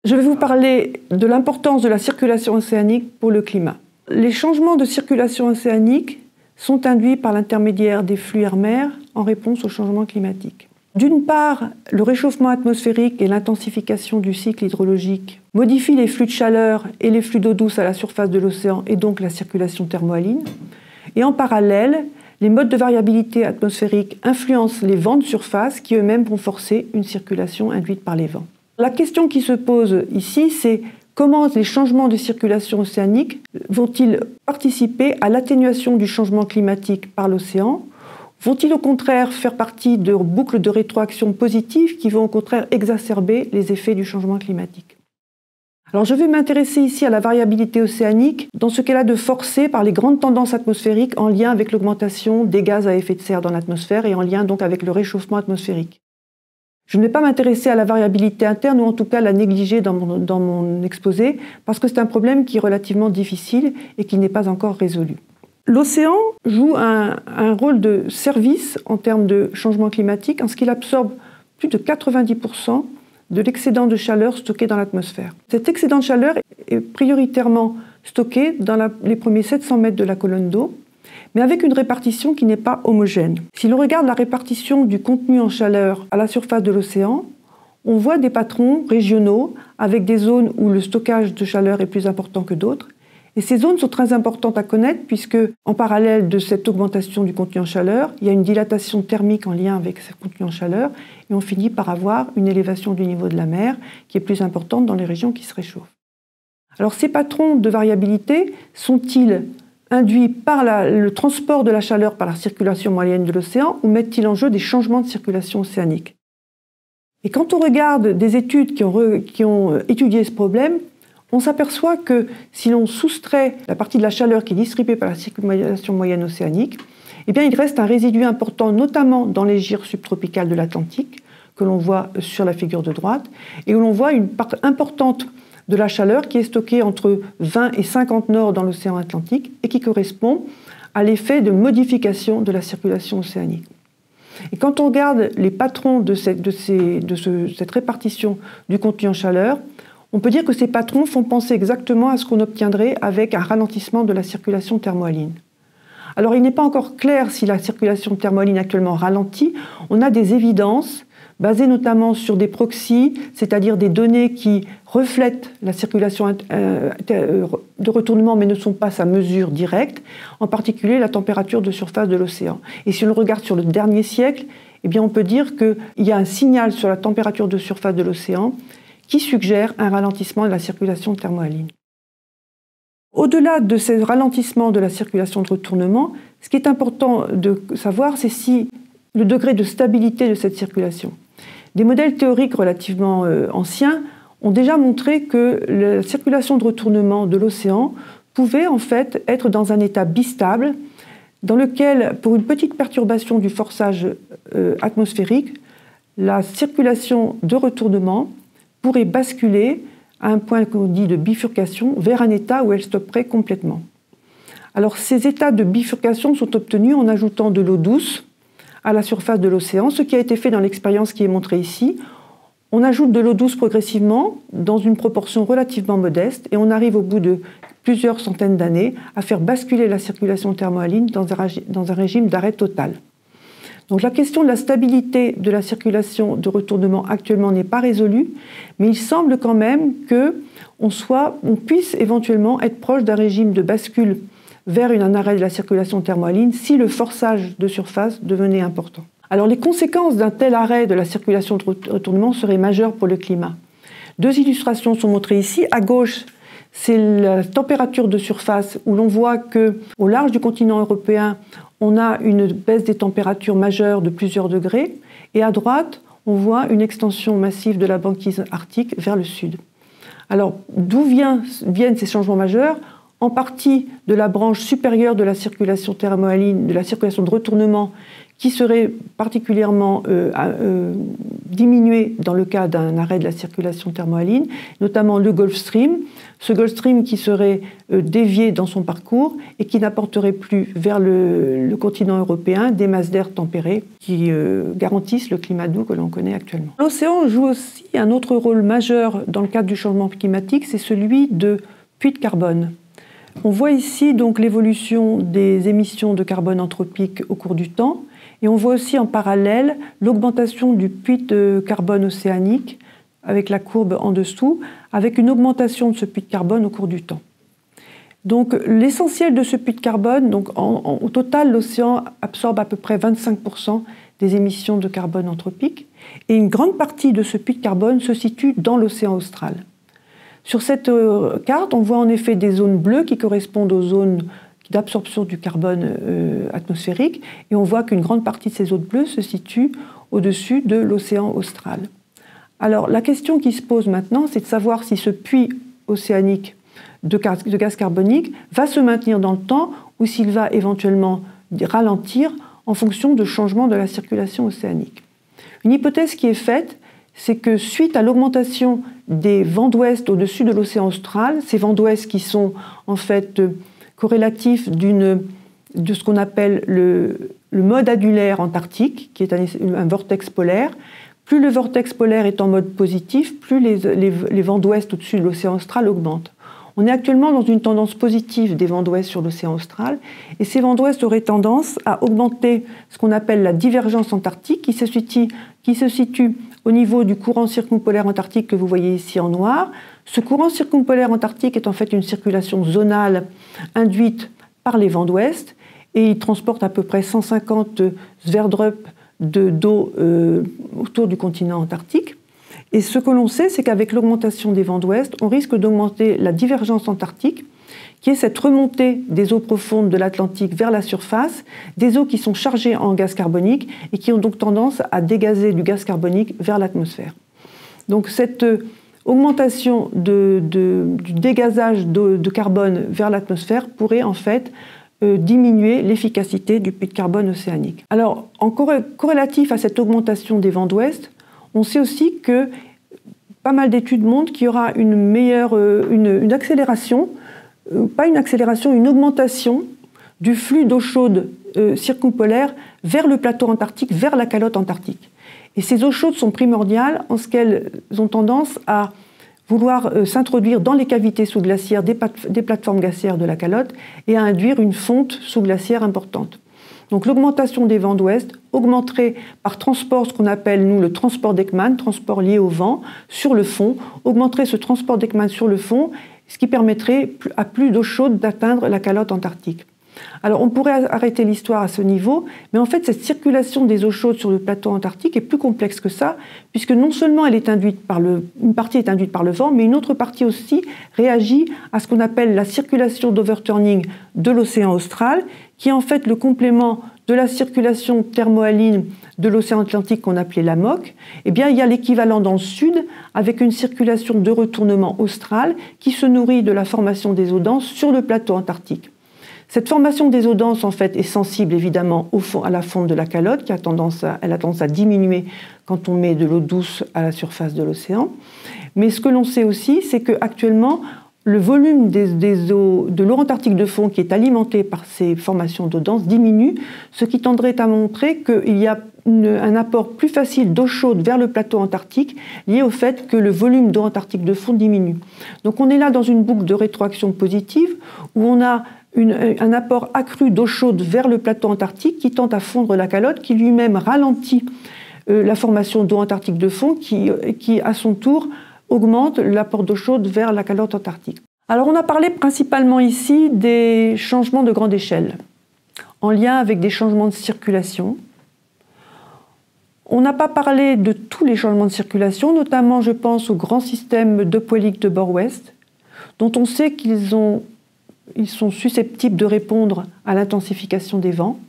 Je vais vous parler de l'importance de la circulation océanique pour le climat. Les changements de circulation océanique sont induits par l'intermédiaire des flux air-mer en réponse au changement climatique. D'une part, le réchauffement atmosphérique et l'intensification du cycle hydrologique modifient les flux de chaleur et les flux d'eau douce à la surface de l'océan et donc la circulation thermohaline. Et en parallèle, les modes de variabilité atmosphérique influencent les vents de surface qui eux-mêmes vont forcer une circulation induite par les vents. La question qui se pose ici, c'est comment les changements de circulation océanique vont-ils participer à l'atténuation du changement climatique par l'océan? Vont-ils au contraire faire partie de boucles de rétroaction positives qui vont au contraire exacerber les effets du changement climatique? Alors je vais m'intéresser ici à la variabilité océanique dans ce qu'elle a de forcé par les grandes tendances atmosphériques en lien avec l'augmentation des gaz à effet de serre dans l'atmosphère et en lien donc avec le réchauffement atmosphérique. Je ne vais pas m'intéresser à la variabilité interne ou en tout cas la négliger dans mon exposé parce que c'est un problème qui est relativement difficile et qui n'est pas encore résolu. L'océan joue un rôle de service en termes de changement climatique en ce qu'il absorbe plus de 90% de l'excédent de chaleur stocké dans l'atmosphère. Cet excédent de chaleur est prioritairement stocké dans les premiers 700 mètres de la colonne d'eau, mais avec une répartition qui n'est pas homogène. Si l'on regarde la répartition du contenu en chaleur à la surface de l'océan, on voit des patrons régionaux avec des zones où le stockage de chaleur est plus important que d'autres. Et ces zones sont très importantes à connaître puisque, en parallèle de cette augmentation du contenu en chaleur, il y a une dilatation thermique en lien avec ce contenu en chaleur et on finit par avoir une élévation du niveau de la mer qui est plus importante dans les régions qui se réchauffent. Alors ces patrons de variabilité sont-ils induits par le transport de la chaleur par la circulation moyenne de l'océan ou mettent-ils en jeu des changements de circulation océanique? Et quand on regarde des études qui ont étudié ce problème, on s'aperçoit que si l'on soustrait la partie de la chaleur qui est distribuée par la circulation moyenne océanique, eh bien, il reste un résidu important, notamment dans les gyres subtropicales de l'Atlantique, que l'on voit sur la figure de droite, et où l'on voit une part importante de la chaleur qui est stockée entre 20 et 50 nord dans l'océan Atlantique et qui correspond à l'effet de modification de la circulation océanique. Et quand on regarde les patrons de cette répartition du contenu en chaleur, on peut dire que ces patrons font penser exactement à ce qu'on obtiendrait avec un ralentissement de la circulation thermohaline. Alors il n'est pas encore clair si la circulation thermohaline actuellement ralentit. On a des évidences basées notamment sur des proxys, c'est-à-dire des données qui reflètent la circulation de retournement mais ne sont pas sa mesure directe, en particulier la température de surface de l'océan. Et si on le regarde sur le dernier siècle, eh bien on peut dire qu'il y a un signal sur la température de surface de l'océan qui suggère un ralentissement de la circulation thermohaline. Au-delà de ce ralentissement de la circulation de retournement, ce qui est important de savoir, c'est si le degré de stabilité de cette circulation. Des modèles théoriques relativement anciens ont déjà montré que la circulation de retournement de l'océan pouvait en fait être dans un état bistable, dans lequel, pour une petite perturbation du forçage atmosphérique, la circulation de retournement pourrait basculer à un point qu'on dit de bifurcation vers un état où elle stopperait complètement. Alors ces états de bifurcation sont obtenus en ajoutant de l'eau douce à la surface de l'océan, ce qui a été fait dans l'expérience qui est montrée ici. On ajoute de l'eau douce progressivement dans une proportion relativement modeste et on arrive au bout de plusieurs centaines d'années à faire basculer la circulation thermohaline dans un régime d'arrêt total. Donc la question de la stabilité de la circulation de retournement actuellement n'est pas résolue, mais il semble quand même qu'on puisse éventuellement être proche d'un régime de bascule vers un arrêt de la circulation thermohaline si le forçage de surface devenait important. Alors les conséquences d'un tel arrêt de la circulation de retournement seraient majeures pour le climat. Deux illustrations sont montrées ici. À gauche, c'est la température de surface où l'on voit qu'au large du continent européen, on a une baisse des températures majeures de plusieurs degrés. Et à droite, on voit une extension massive de la banquise arctique vers le sud. Alors, d'où viennent ces changements majeurs? En partie de la branche supérieure de la circulation thermohaline, de la circulation de retournement, qui serait particulièrement diminué dans le cas d'un arrêt de la circulation thermohaline, notamment le Gulf Stream. Ce Gulf Stream qui serait dévié dans son parcours et qui n'apporterait plus vers le continent européen des masses d'air tempérées qui garantissent le climat doux que l'on connaît actuellement. L'océan joue aussi un autre rôle majeur dans le cadre du changement climatique, c'est celui de puits de carbone. On voit ici donc l'évolution des émissions de carbone anthropique au cours du temps, et on voit aussi en parallèle l'augmentation du puits de carbone océanique, avec la courbe en dessous, avec une augmentation de ce puits de carbone au cours du temps. Donc l'essentiel de ce puits de carbone, donc au total, l'océan absorbe à peu près 25% des émissions de carbone anthropique, et une grande partie de ce puits de carbone se situe dans l'océan austral. Sur cette carte, on voit en effet des zones bleues qui correspondent aux zones d'absorption du carbone atmosphérique, et on voit qu'une grande partie de ces zones bleues se situe au-dessus de l'océan austral. Alors la question qui se pose maintenant, c'est de savoir si ce puits océanique de gaz carbonique va se maintenir dans le temps ou s'il va éventuellement ralentir en fonction de changements de la circulation océanique. Une hypothèse qui est faite, c'est que suite à l'augmentation des vents d'ouest au-dessus de l'océan austral, ces vents d'ouest qui sont en fait corrélatifs de ce qu'on appelle le mode annulaire antarctique, qui est un vortex polaire. Plus le vortex polaire est en mode positif, plus les vents d'ouest au-dessus de l'océan austral augmentent. On est actuellement dans une tendance positive des vents d'ouest sur l'océan austral, et ces vents d'ouest auraient tendance à augmenter ce qu'on appelle la divergence antarctique, qui se situe au niveau du courant circumpolaire antarctique que vous voyez ici en noir. Ce courant circumpolaire antarctique est en fait une circulation zonale induite par les vents d'ouest, et il transporte à peu près 150 sverdrup d'eau autour du continent antarctique. Et ce que l'on sait, c'est qu'avec l'augmentation des vents d'ouest, on risque d'augmenter la divergence antarctique, qui est cette remontée des eaux profondes de l'Atlantique vers la surface, des eaux qui sont chargées en gaz carbonique et qui ont donc tendance à dégazer du gaz carbonique vers l'atmosphère. Donc cette augmentation du dégazage de carbone vers l'atmosphère pourrait en fait diminuer l'efficacité du puits de carbone océanique. Alors, en corrélatif à cette augmentation des vents d'ouest, on sait aussi que pas mal d'études montrent qu'il y aura une accélération, pas une accélération, une augmentation du flux d'eau chaude circumpolaire vers le plateau antarctique, vers la calotte antarctique. Et ces eaux chaudes sont primordiales en ce qu'elles ont tendance à vouloir s'introduire dans les cavités sous-glaciaires des plateformes glaciaires de la calotte et à induire une fonte sous-glaciaire importante. Donc l'augmentation des vents d'ouest augmenterait par transport ce qu'on appelle, nous, le transport d'Ekman, transport lié au vent, sur le fond, augmenterait ce transport d'Ekman sur le fond, ce qui permettrait à plus d'eau chaude d'atteindre la calotte antarctique. Alors on pourrait arrêter l'histoire à ce niveau, mais en fait cette circulation des eaux chaudes sur le plateau antarctique est plus complexe que ça, puisque non seulement elle est induite une partie est induite par le vent, mais une autre partie aussi réagit à ce qu'on appelle la circulation d'overturning de l'océan austral, qui est en fait le complément de la circulation thermohaline de l'océan Atlantique qu'on appelait la MOC. Eh bien, il y a l'équivalent dans le sud, avec une circulation de retournement austral qui se nourrit de la formation des eaux denses sur le plateau antarctique. Cette formation des eaux denses, en fait, est sensible évidemment à la fonte de la calotte, qui a tendance à diminuer quand on met de l'eau douce à la surface de l'océan. Mais ce que l'on sait aussi, c'est qu'actuellement, le volume de l'eau antarctique de fond qui est alimentée par ces formations d'eau dense diminue, ce qui tendrait à montrer qu'il y a un apport plus facile d'eau chaude vers le plateau antarctique lié au fait que le volume d'eau antarctique de fond diminue. Donc on est là dans une boucle de rétroaction positive où on a un apport accru d'eau chaude vers le plateau antarctique qui tend à fondre la calotte, qui lui-même ralentit la formation d'eau antarctique de fond qui à son tour augmente l'apport d'eau chaude vers la calotte antarctique. Alors on a parlé principalement ici des changements de grande échelle, en lien avec des changements de circulation. On n'a pas parlé de tous les changements de circulation, notamment je pense aux grands systèmes deuxpoiliques de bord ouest, dont on sait qu'ils sont susceptibles de répondre à l'intensification des vents.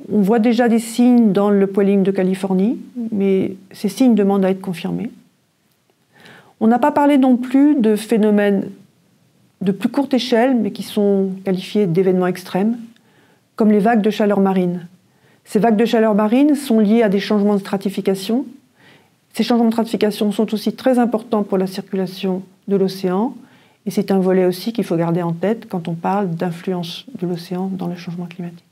On voit déjà des signes dans le poiling de Californie, mais ces signes demandent à être confirmés. On n'a pas parlé non plus de phénomènes de plus courte échelle, mais qui sont qualifiés d'événements extrêmes, comme les vagues de chaleur marine. Ces vagues de chaleur marine sont liées à des changements de stratification. Ces changements de stratification sont aussi très importants pour la circulation de l'océan. Et c'est un volet aussi qu'il faut garder en tête quand on parle d'influence de l'océan dans le changement climatique.